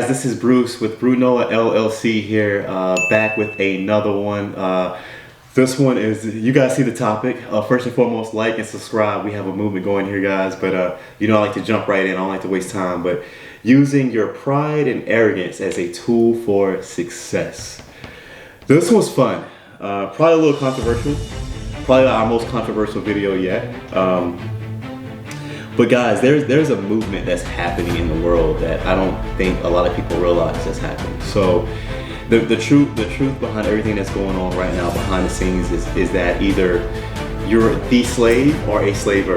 this is Bruce with Bruno LLC here, back with another one. This one is, you guys see the topic. First and foremost, like and subscribe. We have a movement going here, guys, but you know, I like to jump right in. I don't like to waste time, but using your pride and arrogance as a tool for success. This was fun. Probably a little controversial. Probably our most controversial video yet. But guys, there's a movement that's happening in the world that I don't think a lot of people realize that's happening. So the truth behind everything that's going on right now behind the scenes is that either you're the slave or a slaver.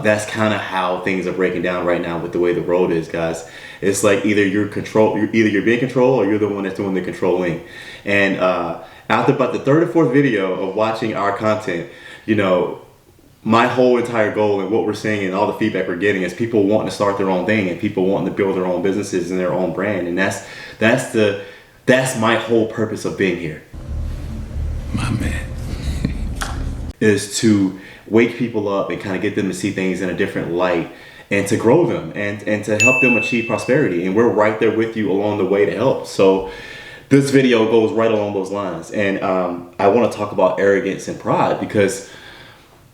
That's kind of how things are breaking down right now with the way the world is, guys. It's like either you're being controlled or you're the one that's doing the controlling. And after about the third or fourth video of watching our content, you know, my whole entire goal and what we're seeing and all the feedback we're getting is people wanting to start their own thing and people wanting to build their own businesses and their own brand. And that's my whole purpose of being here. My man. Is to wake people up and kind of get them to see things in a different light and to grow them and to help them achieve prosperity. And we're right there with you along the way to help. So this video goes right along those lines. And I want to talk about arrogance and pride because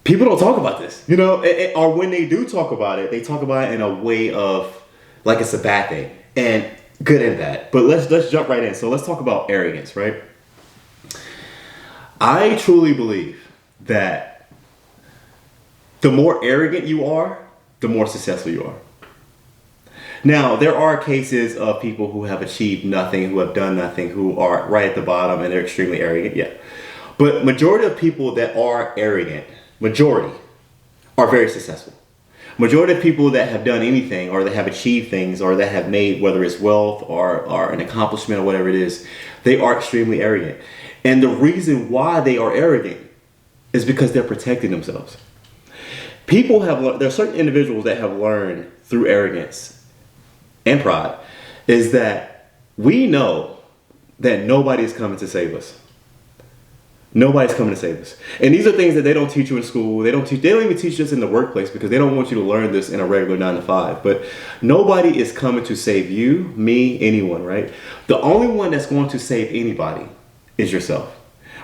people don't talk about this, you know, or when they do talk about it, they talk about it in a way of like it's a bad thing, and good and bad. But let's jump right in. So let's talk about arrogance, right? I truly believe that the more arrogant you are, the more successful you are. Now, there are cases of people who have achieved nothing, who have done nothing, who are right at the bottom and they're extremely arrogant, yeah. But majority of people that are arrogant, majority are very successful. Majority of people that have done anything or that have achieved things or that have made, whether it's wealth or an accomplishment or whatever it is, they are extremely arrogant. And the reason why they are arrogant is because they're protecting themselves. There are certain individuals that have learned through arrogance and pride is that we know that nobody is coming to save us. Nobody's coming to save us. And these are things that they don't teach you in school. They don't even teach us in the workplace because they don't want you to learn this in a regular 9 to 5. But nobody is coming to save you, me, anyone, right? The only one that's going to save anybody is yourself.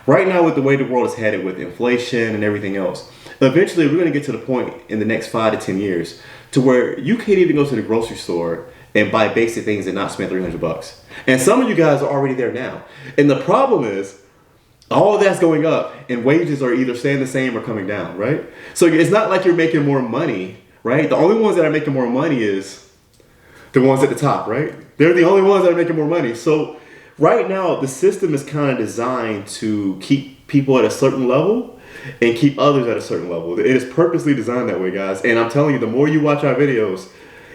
Right now, with the way the world is headed with inflation and everything else, eventually we're going to get to the point in the next 5 to 10 years to where you can't even go to the grocery store and buy basic things and not spend $300. And some of you guys are already there now. And the problem is, all of that's going up and wages are either staying the same or coming down, right? So it's not like you're making more money, right? The only ones that are making more money is the ones at the top, right? They're the only ones that are making more money. So right now, the system is kind of designed to keep people at a certain level and keep others at a certain level. It is purposely designed that way, guys. And I'm telling you, the more you watch our videos,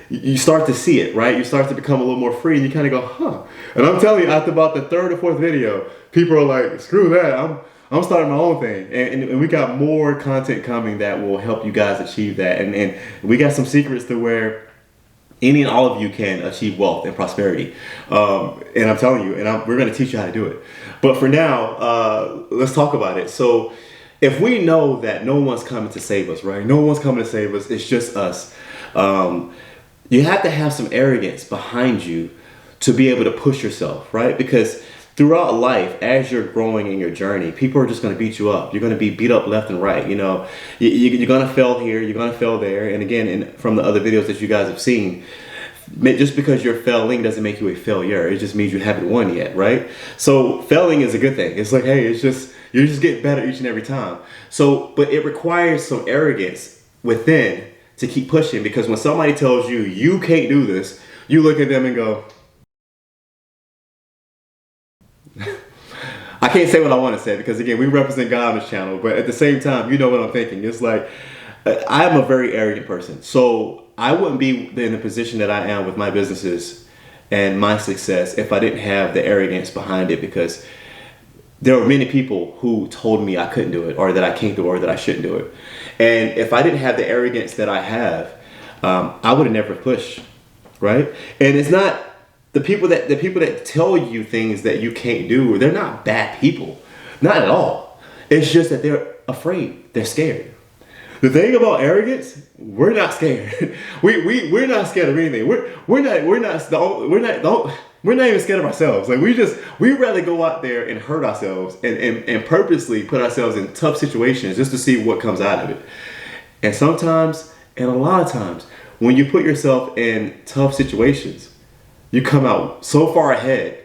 you start to see it, right? You start to become a little more free and you kind of go, huh. And I'm telling you, after about the third or fourth video, people are like, screw that, I'm starting my own thing. And we got more content coming that will help you guys achieve that. And we got some secrets to where any and all of you can achieve wealth and prosperity. And I'm telling you, we're going to teach you how to do it. But for now, let's talk about it. So if we know that no one's coming to save us, right? No one's coming to save us. It's just us. You have to have some arrogance behind you to be able to push yourself, right? Because throughout life, as you're growing in your journey, people are just going to beat you up. You're going to be beat up left and right. You know, you're going to fail here. You're going to fail there. And again, from the other videos that you guys have seen, just because you're failing doesn't make you a failure. It just means you haven't won yet, right? So failing is a good thing. It's like, hey, you're just getting better each and every time. So, but it requires some arrogance within to keep pushing, because when somebody tells you you can't do this, you look at them and go, I can't say what I want to say because again, we represent God on this channel, but at the same time, you know what I'm thinking. It's like, I'm a very arrogant person. So I wouldn't be in the position that I am with my businesses and my success if I didn't have the arrogance behind it, because there were many people who told me I couldn't do it or that I can't do it or that I shouldn't do it. And if I didn't have the arrogance that I have, I would have never pushed, right? And it's not the people that tell you things that you can't do, they're not bad people, not at all. It's just that they're afraid, they're scared. The thing about arrogance, we're not scared. We're not scared of anything. We're not even scared of ourselves. Like we rather go out there and hurt ourselves and purposely put ourselves in tough situations just to see what comes out of it. And sometimes, and a lot of times, when you put yourself in tough situations, you come out so far ahead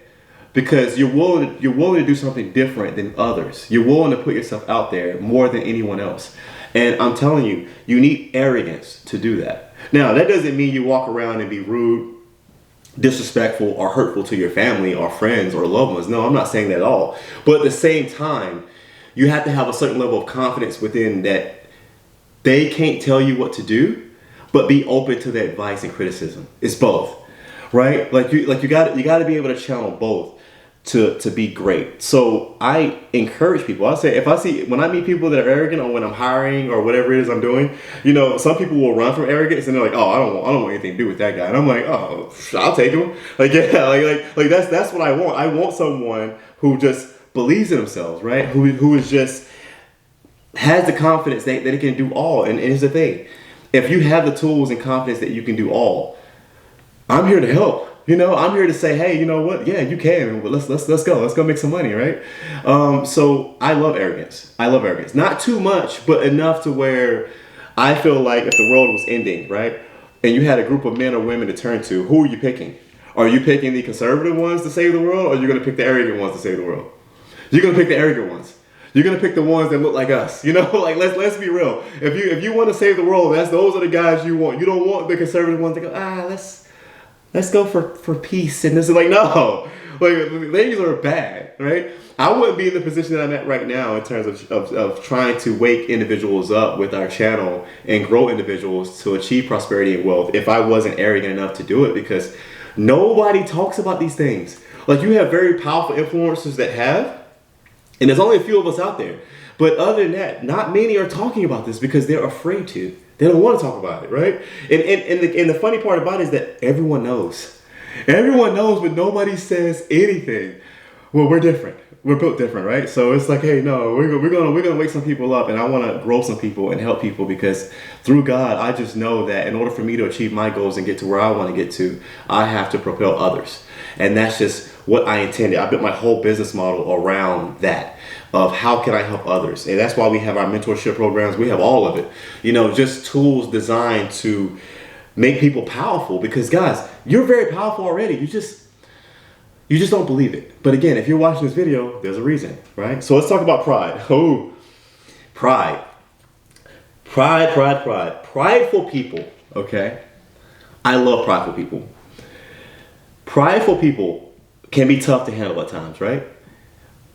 because you're willing to do something different than others. You're willing to put yourself out there more than anyone else. And I'm telling you, you need arrogance to do that. Now, that doesn't mean you walk around and be rude, disrespectful, or hurtful to your family or friends or loved ones. No, I'm not saying that at all. But at the same time, you have to have a certain level of confidence within that they can't tell you what to do, but be open to their advice and criticism. It's both, right? You got to be able to channel both to be great. So I encourage people. I say when I meet people that are arrogant, or when I'm hiring or whatever it is I'm doing, some people will run from arrogance and they're like, oh, I don't want anything to do with that guy. And I'm like, oh, I'll take him. That's what I want. I want someone who just believes in themselves, right? Who is just has the confidence that they can do all. And here's the thing: if you have the tools and confidence that you can do all, I'm here to help. I'm here to say, hey, you know what? Yeah, you can. Let's go. Let's go make some money, right? So I love arrogance. Not too much, but enough to where I feel like if the world was ending, right, and you had a group of men or women to turn to, who are you picking? Are you picking the conservative ones to save the world, or are you going to pick the arrogant ones to save the world? You're going to pick the arrogant ones. You're gonna pick the ones that look like us, let's be real. If you want to save the world, those are the guys you want. You don't want the conservative ones to go, let's go for peace. And this is like, no, these are bad, right? I wouldn't be in the position that I'm at right now in terms of trying to wake individuals up with our channel and grow individuals to achieve prosperity and wealth if I wasn't arrogant enough to do it, because nobody talks about these things. You have very powerful influencers that have, and there's only a few of us out there. But other than that, not many are talking about this because they're afraid to. They don't want to talk about it, right? And the funny part about it is that everyone knows. Everyone knows, but nobody says anything. Well, we're different. We're built different, right? So it's like, hey, no, we're gonna wake some people up, and I want to grow some people and help people, because through God, I just know that in order for me to achieve my goals and get to where I want to get to, I have to propel others. And that's just what I intended. I built my whole business model around that, of how can I help others. And that's why we have our mentorship programs. We have all of it, just tools designed to make people powerful, because guys, you're very powerful already. You just don't believe it. But again, if you're watching this video, there's a reason, right? So let's talk about pride. Oh, pride. Prideful people, okay? I love prideful people. Prideful people can be tough to handle at times, right?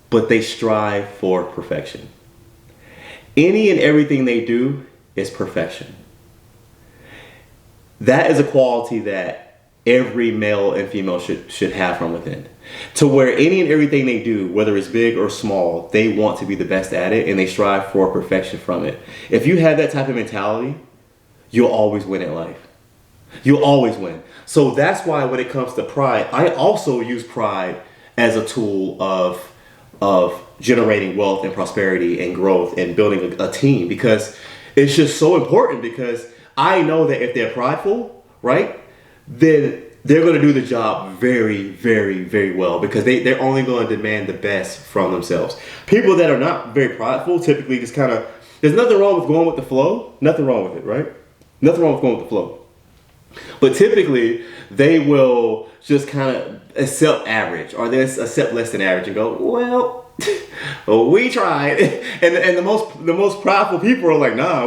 But they strive for perfection. Any and everything they do is perfection. That is a quality that every male and female should have from within. To where any and everything they do, whether it's big or small, they want to be the best at it and they strive for perfection from it. If you have that type of mentality, you'll always win in life. You'll always win. So that's why when it comes to pride, I also use pride as a tool of generating wealth and prosperity and growth and building a team, because it's just so important, because I know that if they're prideful, right, then they're going to do the job very, very, very well, because they're only going to demand the best from themselves. People that are not very prideful typically just kind of, there's nothing wrong with going with the flow. Nothing wrong with it, right? Nothing wrong with going with the flow. But typically, they will just kind of accept average, or they accept less than average and go, well, we tried. And the most prideful people are like, nah,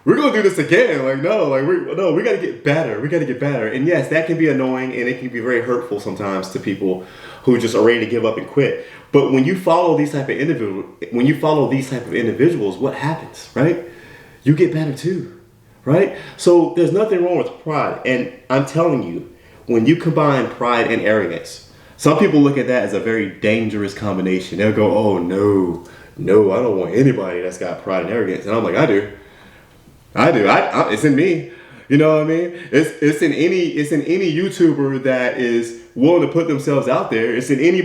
we're gonna do this again. We gotta get better. We gotta get better. And yes, that can be annoying, and it can be very hurtful sometimes to people who just are ready to give up and quit. But when you follow these type of individuals, what happens, right? You get better too, right? So there's nothing wrong with pride. And I'm telling you, when you combine pride and arrogance, some people look at that as a very dangerous combination. They'll go, oh no, I don't want anybody that's got pride and arrogance. And I'm like, I do. It's in me. You know what I mean? It's in any YouTuber that is willing to put themselves out there. It's in any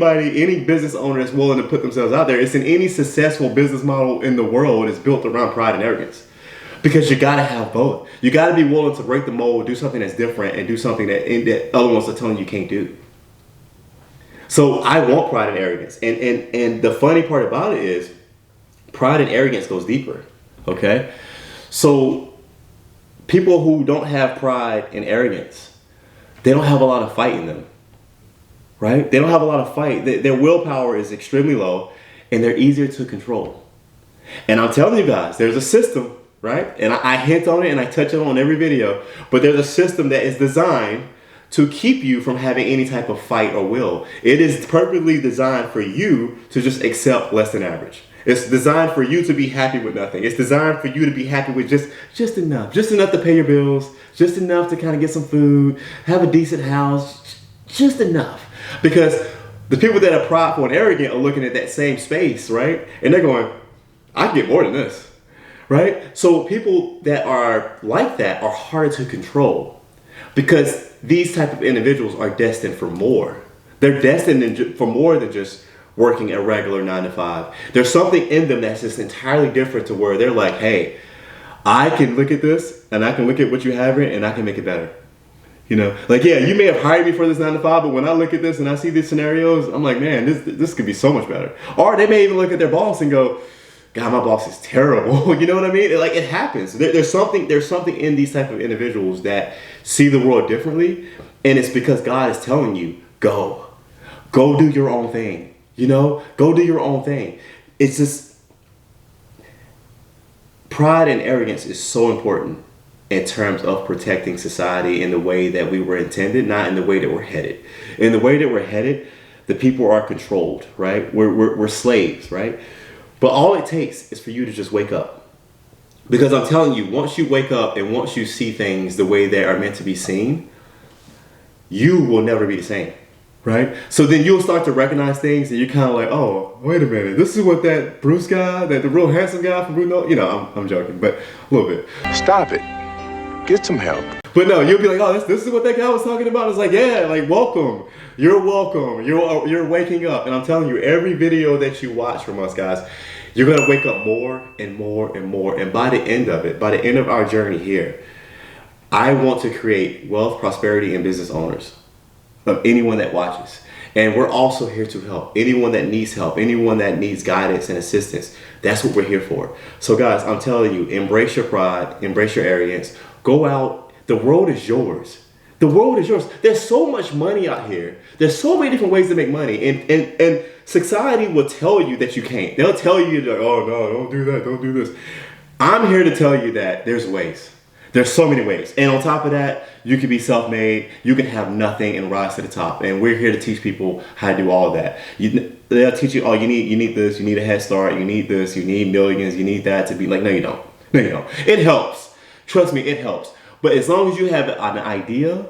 business owner that's willing to put themselves out there. It's in any successful business model in the world is built around pride and arrogance. Because you gotta have both. You gotta be willing to break the mold, do something that's different, and do something that other ones are telling you can't do. So I want pride and arrogance. And the funny part about it is pride and arrogance goes deeper. Okay? So people who don't have pride and arrogance, they don't have a lot of fight in them. Right? They don't have a lot of fight. Their willpower is extremely low, and they're easier to control. And I'm telling you guys, there's a system, right? And I hint on it and I touch it on every video, but there's a system that is designed to keep you from having any type of fight or will. It is perfectly designed for you to just accept less than average. It's designed for you to be happy with nothing. It's designed for you to be happy with just enough to pay your bills, just enough to kind of get some food, have a decent house, just enough. Because the people that are prideful and arrogant are looking at that same space, right? And they're going, I can get more than this, right? So people that are like that are hard to control because these type of individuals are destined for more. They're destined for more than just working a regular 9 to 5. There's something in them that's just entirely different to where they're like, hey, I can look at this and I can look at what you have here and I can make it better. You know, like, yeah, you may have hired me for this 9 to 5, but when I look at this and I see these scenarios, I'm like, man, this could be so much better. Or they may even look at their boss and go, God, my boss is terrible. You know what I mean? Like, it happens. There's something in these type of individuals that see the world differently, and it's because God is telling you, go do your own thing. You know, go do your own thing. It's just pride and arrogance is so important in terms of protecting society in the way that we were intended, not in the way that we're headed. In the way that we're headed, the people are controlled, right? We're slaves, right? But all it takes is for you to just wake up. Because I'm telling you, once you wake up and once you see things the way they are meant to be seen, you will never be the same, right? So then you'll start to recognize things and you're kind of like, oh, wait a minute. This is what that Bruce guy, the real handsome guy from Bruno, you know, I'm joking, but a little bit. Stop it. Get some help. But no, you'll be like, oh, this is what that guy was talking about. It's like, yeah, like, welcome. You're welcome. You're waking up. And I'm telling you, every video that you watch from us, guys, you're going to wake up more and more and more. And by the end of it, by the end of our journey here, I want to create wealth, prosperity, and business owners of anyone that watches. And we're also here to help anyone that needs help, anyone that needs guidance and assistance. That's what we're here for. So guys, I'm telling you, embrace your pride, embrace your arrogance. Go out. The world is yours. The world is yours. There's so much money out here. There's so many different ways to make money. And society will tell you that you can't. They'll tell you, like, oh, no, don't do that. Don't do this. I'm here to tell you that there's ways. There's so many ways. And on top of that, you can be self-made. You can have nothing and rise to the top. And we're here to teach people how to do all of that. They'll teach you, oh, you need this. You need a head start. You need this. You need millions. You need that to be like, no, you don't. No, you don't. It helps. Trust me, it helps. But as long as you have an idea,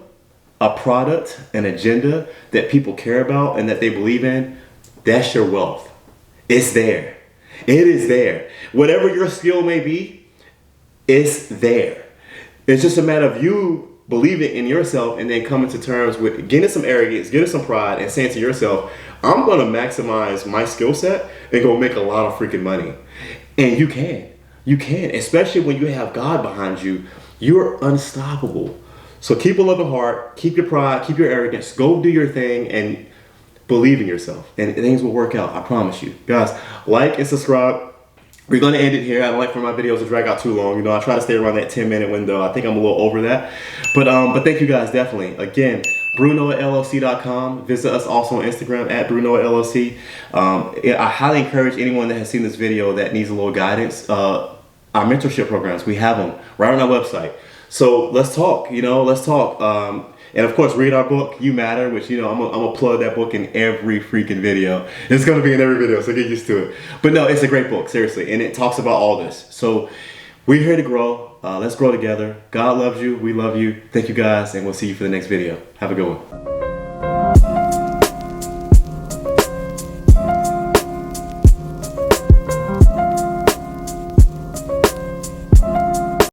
a product, an agenda that people care about and that they believe in, that's your wealth. It's there. It is there. Whatever your skill may be, it's there. It's just a matter of you believing in yourself and then coming to terms with getting some arrogance, getting some pride, and saying to yourself, I'm going to maximize my skill set and go make a lot of freaking money. And you can. You can, especially when you have God behind you. You're unstoppable. So keep a loving heart, keep your pride, keep your arrogance, go do your thing and believe in yourself. And things will work out, I promise you. Guys, like and subscribe. We're going to end it here. I don't like for my videos to drag out too long. You know, I try to stay around that 10-minute window. I think I'm a little over that. But thank you guys, definitely. Again, BrunoALLC.com. Visit us also on Instagram at BrunoALLC. I highly encourage anyone that has seen this video that needs a little guidance. Our mentorship programs, we have them right on our website. So let's talk, let's talk. And of course, read our book, You Matter, which, I'm gonna plug that book in every freaking video. It's gonna be in every video, so get used to it. But no, it's a great book, seriously. And it talks about all this. So we're here to grow. Let's grow together. God loves you. We love you. Thank you guys. And we'll see you for the next video. Have a good one.